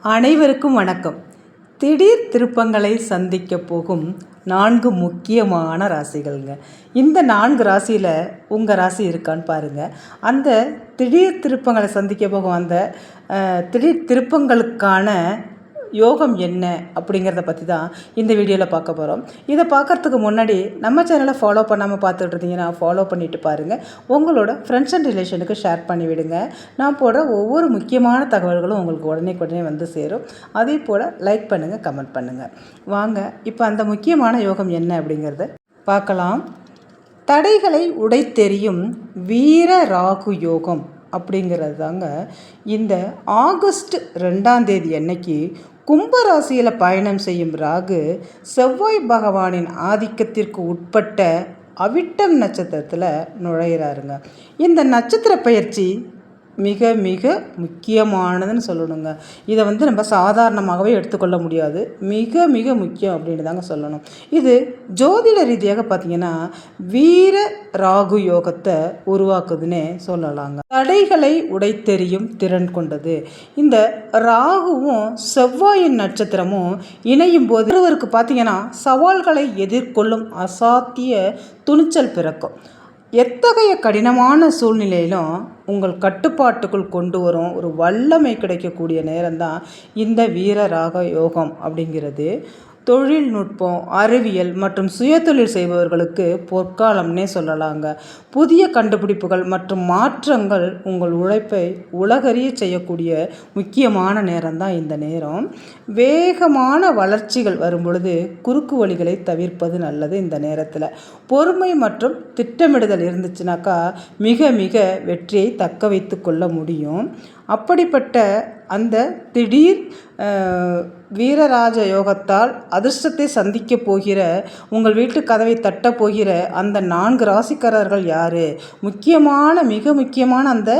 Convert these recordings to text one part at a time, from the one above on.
அனைவருக்கும் வணக்கம். திடீர் திருப்பங்களை சந்திக்க போகும் 4 முக்கியமான ராசிகள்ங்க. இந்த 4 ராசியில் உங்கள் ராசி இருக்கான்னு பாருங்கள். அந்த திடீர் திருப்பங்களை சந்திக்க போகும் அந்த திடீர் திருப்பங்களுக்கான யோகம் என்ன அப்படிங்கிறத பற்றி தான் இந்த வீடியோவில் பார்க்க போகிறோம். இதை பார்க்குறதுக்கு முன்னாடி நம்ம சேனலை ஃபாலோ பண்ணாமல் பார்த்துட்டு இருந்தீங்கன்னா ஃபாலோ பண்ணிவிட்டு பாருங்கள். உங்களோட ஃப்ரெண்ட்ஸ் அண்ட் ரிலேஷனுக்கு ஷேர் பண்ணிவிடுங்க. நான் போடுற ஒவ்வொரு முக்கியமான தகவல்களும் உங்களுக்கு உடனே வந்து சேரும். அதே போல் லைக் பண்ணுங்கள், கமெண்ட் பண்ணுங்கள். வாங்க இப்போ அந்த முக்கியமான யோகம் என்ன அப்படிங்கிறத பார்க்கலாம். தடைகளை உடைத்தெறியும் வீர ராகு யோகம் அப்படிங்கிறது தாங்க. இந்த ஆகஸ்ட் 2ஆம் தேதி அன்னைக்கு கும்பராசியில் பயணம் செய்யும் ராகு செவ்வாய் பகவானின் ஆதிக்கத்திற்கு உட்பட்ட அவிட்டம் நட்சத்திரத்தில் நுழையிறாருங்க. இந்த நட்சத்திர பயிற்சி மிக மிக முக்கியமானதுன்னு சொல்லணுங்க. இதை நம்ம சாதாரணமாகவே எடுத்துக்கொள்ள முடியாது. மிக மிக முக்கியம் அப்படின்னு தாங்க சொல்லணும். இது ஜோதிட ரீதியாக பார்த்திங்கன்னா வீர ராகு யோகத்தை உருவாக்குதுன்னே சொல்லலாங்க. தடைகளை உடைத்தெறியும் திறன் கொண்டது. இந்த ராகுவும் செவ்வாயின் நட்சத்திரமும் இணையும் போது ஒருவருக்கு பார்த்திங்கன்னா சவால்களை எதிர்கொள்ளும் அசாத்திய துணிச்சல் பிறக்கும். எத்தகைய கடினமான சூழ்நிலையிலும் உங்கள் கட்டுப்பாட்டுக்குள் கொண்டு வரும் ஒரு வல்லமை கிடைக்கக்கூடிய நேரம்தான் இந்த வீர ராக யோகம் அப்படிங்கிறது. தொழில்நுட்பம், அறிவியல் மற்றும் சுயதொழில் செய்பவர்களுக்கு பொற்காலம்னே சொல்லலாங்க. புதிய கண்டுபிடிப்புகள் மற்றும் மாற்றங்கள் உங்கள் உழைப்பை உலகறிய செய்யக்கூடிய முக்கியமான நேரம்தான் இந்த நேரம். வேகமான வளர்ச்சிகள் வரும் பொழுது குறுக்கு வழிகளை தவிர்ப்பது நல்லது. இந்த நேரத்தில் பொறுமை மற்றும் திட்டமிடுதல் இருந்துச்சுனாக்கா மிக மிக வெற்றியை தக்க வைத்து கொள்ள முடியும். அப்படிப்பட்ட அந்த திடீர் வீரராஜ யோகத்தால் அதிர்ஷ்டத்தை சந்திக்க போகிற, உங்கள் வீட்டு கதவை தட்ட போகிற அந்த 4 ராசிக்காரர்கள் யார்? மிக முக்கியமான அந்த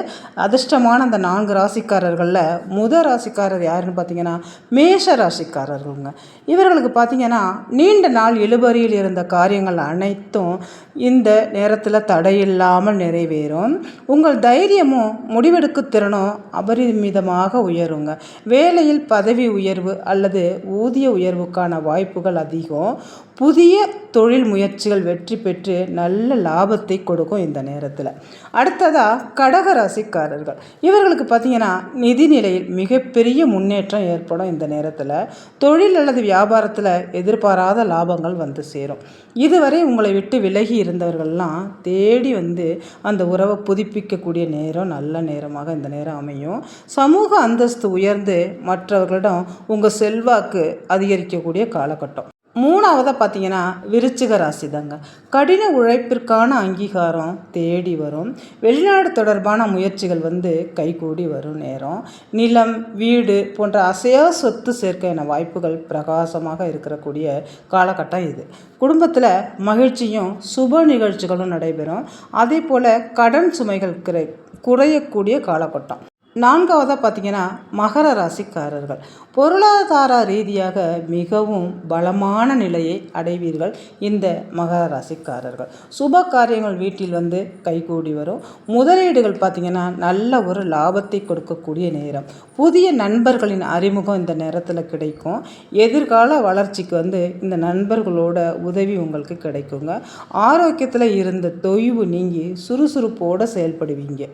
அதிர்ஷ்டமான அந்த 4 ராசிக்காரர்களில் முதல் ராசிக்காரர் யாருன்னு பார்த்தீங்கன்னா மேஷ ராசிக்காரர்களுங்க. இவர்களுக்கு பார்த்தீங்கன்னா நீண்ட நாள் இழுபறியில் இருந்த காரியங்கள் அனைத்தும் இந்த நேரத்தில் தடையில்லாமல் நிறைவேறும். உங்கள் தைரியமும் முடிவெடுக்கு திறனும் அபரிமிதமாக உயருங்க. வேலையில் பதவி உயர்வு அல்லது ஊதிய உயர்வுக்கான வாய்ப்புகள் அதிகம். புதிய தொழில் முயற்சிகள் வெற்றி பெற்று நல்ல லாபத்தை கொடுக்கும் இந்த நேரத்தில். அடுத்ததாக கடகராசிக்காரர்கள். இவர்களுக்கு பார்த்திங்கன்னா நிதி நிலையில் மிகப்பெரிய முன்னேற்றம் ஏற்படும் இந்த நேரத்தில். தொழில் அல்லது வியாபாரத்தில் எதிர்பாராத லாபங்கள் வந்து சேரும். இதுவரை உங்களை விட்டு விலகி இருந்தவர்கள்லாம் தேடி அந்த உறவை புதுப்பிக்கக்கூடிய நேரம் நல்ல நேரமாக இந்த நேரம் அமையும். சமூக அந்தஸ்து உயர்ந்து மற்றவர்களிடம் உங்கள் செல்வாக்கு அதிகரிக்கக்கூடிய காலகட்டம். மூணாவதாக பார்த்தீங்கன்னா விருச்சிக ராசி தாங்க. கடின உழைப்பிற்கான அங்கீகாரம் தேடி வரும். வெளிநாடு தொடர்பான முயற்சிகள் கைகூடி வரும் நேரம். நிலம், வீடு போன்ற அசையா சொத்து சேர்க்க என வாய்ப்புகள் பிரகாசமாக இருக்கக்கூடிய காலகட்டம் இது. குடும்பத்தில் மகிழ்ச்சியும் சுப நிகழ்ச்சிகளும் நடைபெறும். அதே போல் கடன் சுமைகள் குறையக்கூடிய காலகட்டம். நான்காவதாக பார்த்திங்கன்னா மகர ராசிக்காரர்கள். பொருளாதார ரீதியாக மிகவும் பலமான நிலையை அடைவீர்கள் இந்த மகர ராசிக்காரர்கள். சுப காரியங்கள் வீட்டில் கைகூடி வரும். முதலீடுகள் பார்த்திங்கன்னா நல்ல ஒரு லாபத்தை கொடுக்கக்கூடிய நேரம். புதிய நண்பர்களின் அறிமுகம் இந்த நேரத்தில் கிடைக்கும். எதிர்கால வளர்ச்சிக்கு இந்த நண்பர்களோட உதவி உங்களுக்கு கிடைக்குங்க. ஆரோக்கியத்தில் இருந்த தொய்வு நீங்கி சுறுசுறுப்போடு செயல்படுவீங்க.